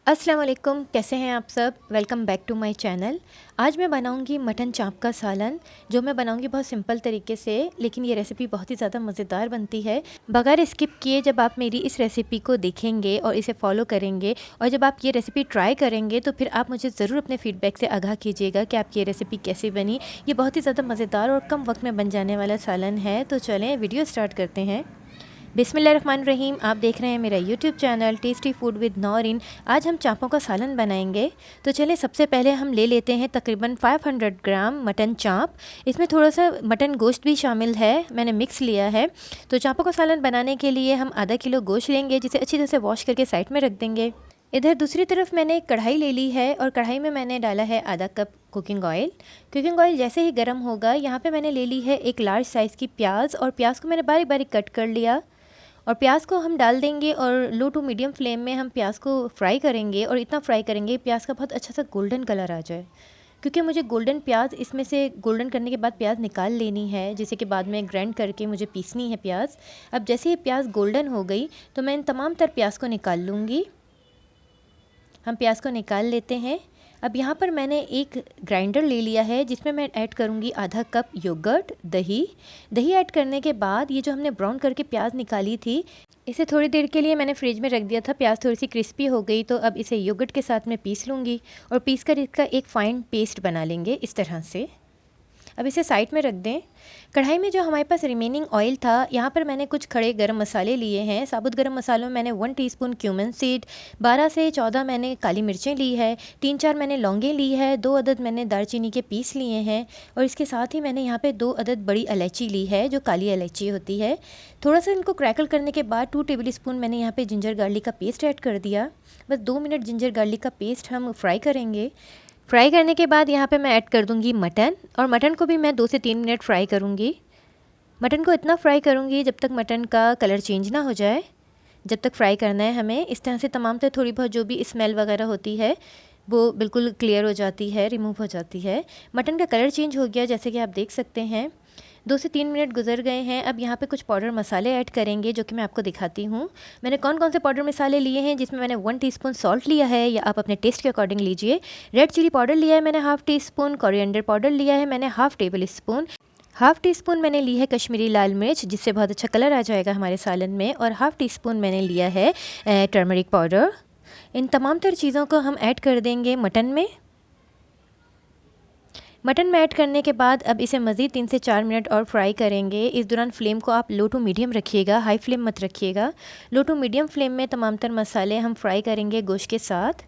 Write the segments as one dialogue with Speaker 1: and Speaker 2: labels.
Speaker 1: अस्सलाम वालेकुम, कैसे हैं आप सब। Welcome back to my channel. आज मैं बनाऊंगी मटन चाप का सालन, जो मैं बनाऊंगी बहुत सिंपल तरीके से, लेकिन ये रेसिपी बहुत ही ज़्यादा मज़ेदार बनती है। बगैर स्किप किए जब आप मेरी इस रेसिपी को देखेंगे और इसे फॉलो करेंगे और जब आप ये रेसिपी ट्राई करेंगे तो फिर आप मुझे ज़रूर अपने फ़ीडबैक से आगाह कीजिएगा कि आपकी ये रेसिपी कैसी बनी। ये बहुत ही ज़्यादा मज़ेदार और कम वक्त में बन जाने वाला सालन है। तो चलें वीडियो स्टार्ट करते हैं। बिस्मिल्लाहिर्रहमानिर्रहीम। आप देख रहे हैं मेरा YouTube channel tasty food with Naureen. आज हम चापों का सालन बनाएंगे। तो चलिए सबसे पहले हम ले लेते हैं तकरीबन 500 ग्राम मटन चाप। इसमें थोड़ा सा मटन गोश्त भी शामिल है, मैंने मिक्स लिया है। तो चापों का सालन बनाने के लिए हम आधा किलो गोश्त लेंगे, जिसे अच्छी तरह से वॉश करके साइड में रख देंगे। इधर दूसरी तरफ मैंने एक कढ़ाई ले ली है और कढ़ाई में मैंने डाला है आधा cup cooking oil. Cooking oil जैसे ही गर्म होगा, यहाँ पे मैंने ले ली है एक लार्ज साइज़ की प्याज और प्याज को मैंने बारीक बारीक कट कर लिया। और प्याज को हम डाल देंगे और लो टू मीडियम फ्लेम में हम प्याज को फ्राई करेंगे। और इतना फ्राई करेंगे प्याज का बहुत अच्छा सा गोल्डन कलर आ जाए, क्योंकि मुझे गोल्डन प्याज इसमें से गोल्डन करने के बाद प्याज निकाल लेनी है, जिसे कि बाद में ग्राइंड करके मुझे पीसनी है प्याज। अब जैसे ही प्याज गोल्डन हो गई तो मैं इन तमाम तर प्याज को निकाल लूँगी। हम प्याज को निकाल लेते हैं। अब यहाँ पर मैंने एक ग्राइंडर ले लिया है, जिसमें मैं ऐड करूँगी आधा कप योगर्ट, दही ऐड करने के बाद ये जो हमने ब्राउन करके प्याज निकाली थी, इसे थोड़ी देर के लिए मैंने फ्रिज में रख दिया था। प्याज थोड़ी सी क्रिस्पी हो गई तो अब इसे योगर्ट के साथ में पीस लूँगी और पीस कर इसका एक फ़ाइन पेस्ट बना लेंगे इस तरह से। अब इसे साइड में रख दें। कढ़ाई में जो हमारे पास रिमेनिंग ऑयल था, यहाँ पर मैंने कुछ खड़े गरम मसाले लिए हैं। साबुत गरम मसालों में मैंने 1 टीस्पून क्यूमिन सीड, 12 से 14 मैंने काली मिर्चें ली है, 3-4 मैंने लौंगें ली है, 2 अदद मैंने दालचीनी के पीस लिए हैं और इसके साथ ही मैंने यहाँ पे 2 अदद बड़ी इलायची ली है, जो काली इलायची होती है। थोड़ा सा इनको क्रैकल करने के बाद 2 टेबल स्पून मैंने यहाँ पर जिंजर गार्लिक का पेस्ट ऐड कर दिया। बस 2 मिनट जिंजर गार्लिक का पेस्ट हम फ्राई करेंगे। फ्राई करने के बाद यहाँ पे मैं ऐड कर दूँगी मटन, और मटन को भी मैं 2 से 3 मिनट फ्राई करूँगी। मटन को इतना फ्राई करूँगी जब तक मटन का कलर चेंज ना हो जाए, जब तक फ्राई करना है हमें। इस तरह से तमाम तरह थोड़ी बहुत जो भी स्मेल वगैरह होती है वो बिल्कुल क्लियर हो जाती है, रिमूव हो जाती है। मटन का कलर चेंज हो गया, जैसे कि आप देख सकते हैं। 2 से 3 मिनट गुजर गए हैं। अब यहाँ पे कुछ पाउडर मसाले ऐड करेंगे, जो कि मैं आपको दिखाती हूँ। मैंने कौन कौन से पाउडर मसाले लिए हैं, जिसमें मैंने 1 टीस्पून सॉल्ट लिया है, या आप अपने टेस्ट के अकॉर्डिंग लीजिए। रेड चिली पाउडर लिया है मैंने half tea spoon, coriander powder लिया है मैंने half table spoon, half tea spoon मैंने ली है कश्मीरी लाल मिर्च, जिससे बहुत अच्छा कलर आ जाएगा हमारे सालन में, और हाफ़ टी स्पून मैंने लिया है टर्मरिक पाउडर। इन तमाम तर चीज़ों को हम ऐड कर देंगे मटन में। मटन में ऐड करने के बाद अब इसे मज़ीद 3 से 4 मिनट और फ्राई करेंगे। इस दौरान फ्लेम को आप लो टू मीडियम रखिएगा, हाई फ्लेम मत रखिएगा। लो टू मीडियम फ्लेम में तमाम तर मसाले हम फ्राई करेंगे गोश्त के साथ।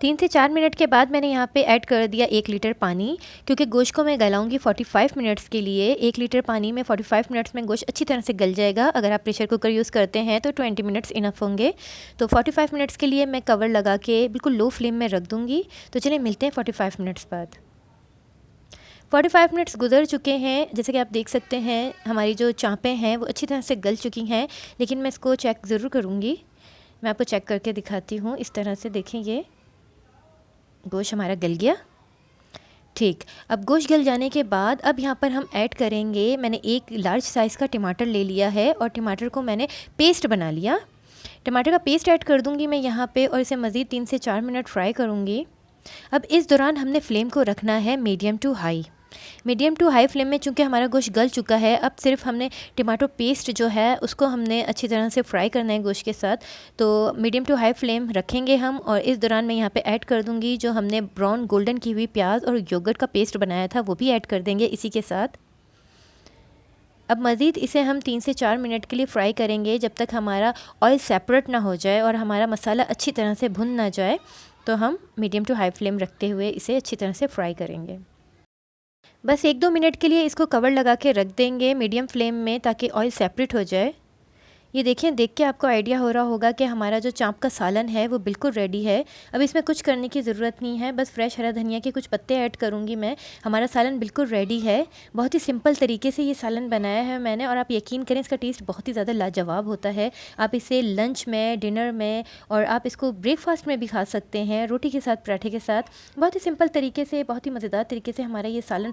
Speaker 1: 3 से 4 मिनट के बाद मैंने यहाँ पे ऐड कर दिया 1 लीटर पानी, क्योंकि गोश्त को मैं गलाऊंगी 45 मिनट्स के लिए। 1 लीटर पानी में 45 मिनट्स में गोश्त अच्छी तरह से गल जाएगा। अगर आप प्रेशर कुकर यूज़ करते हैं तो 20 मिनट्स इनफ होंगे। तो 45 मिनट्स के लिए मैं कवर लगा के बिल्कुल लो फ्लेम में रख दूँगी। तो चलिए मिलते हैं 45 मिनट्स बाद। 45 मिनट्स गुजर चुके हैं। जैसे कि आप देख सकते हैं हमारी जो चाँपें हैं वो अच्छी तरह से गल चुकी हैं, लेकिन मैं इसको चेक ज़रूर करूँगी। मैं आपको चेक करके दिखाती हूँ। इस तरह से देखें, ये गोश्त हमारा गल गया। ठीक, अब गोश्त गल जाने के बाद अब यहाँ पर हम ऐड करेंगे, मैंने एक लार्ज साइज़ का टमाटर ले लिया है और टमाटर को मैंने पेस्ट बना लिया। टमाटर का पेस्ट ऐड कर दूँगी मैं यहाँ पे और इसे मज़ीद 3 से 4 मिनट फ्राई करूँगी। अब इस दौरान हमने फ्लेम को रखना है मीडियम टू हाई फ्लेम में, चूँकि हमारा गोश्त गल चुका है। अब सिर्फ हमने टमाटो पेस्ट जो है उसको हमने अच्छी तरह से फ्राई करना है गोश्त के साथ। तो मीडियम टू हाई फ्लेम रखेंगे हम, और इस दौरान मैं यहाँ पे ऐड कर दूँगी जो हमने ब्राउन गोल्डन की हुई प्याज और योगर्ट का पेस्ट बनाया था, वो भी ऐड कर देंगे इसी के साथ। अब मज़ीद इसे हम 3 से 4 मिनट के लिए फ्राई करेंगे, जब तक हमारा ऑयल सेपरेट ना हो जाए और हमारा मसाला अच्छी तरह से भुन ना जाए। तो हम मीडियम टू हाई फ्लेम रखते हुए इसे अच्छी तरह से फ्राई करेंगे। बस 1-2 मिनट के लिए इसको कवर लगा के रख देंगे मीडियम फ्लेम में, ताकि ऑयल सेपरेट हो जाए। ये देखिए, देख के आपको आइडिया हो रहा होगा कि हमारा जो चाँप का सालन है वो बिल्कुल रेडी है। अब इसमें कुछ करने की ज़रूरत नहीं है, बस फ्रेश हरा धनिया के कुछ पत्ते ऐड करूँगी मैं। हमारा सालन बिल्कुल रेडी है। बहुत ही सिंपल तरीके से ये सालन बनाया है मैंने, और आप यकीन करें इसका टेस्ट बहुत ही ज़्यादा लाजवाब होता है। आप इसे लंच में, डिनर में, और आप इसको ब्रेकफास्ट में भी खा सकते हैं, रोटी के साथ, पराठे के साथ। बहुत ही सिंपल तरीके से, बहुत ही मज़ेदार तरीके से हमारा ये सालन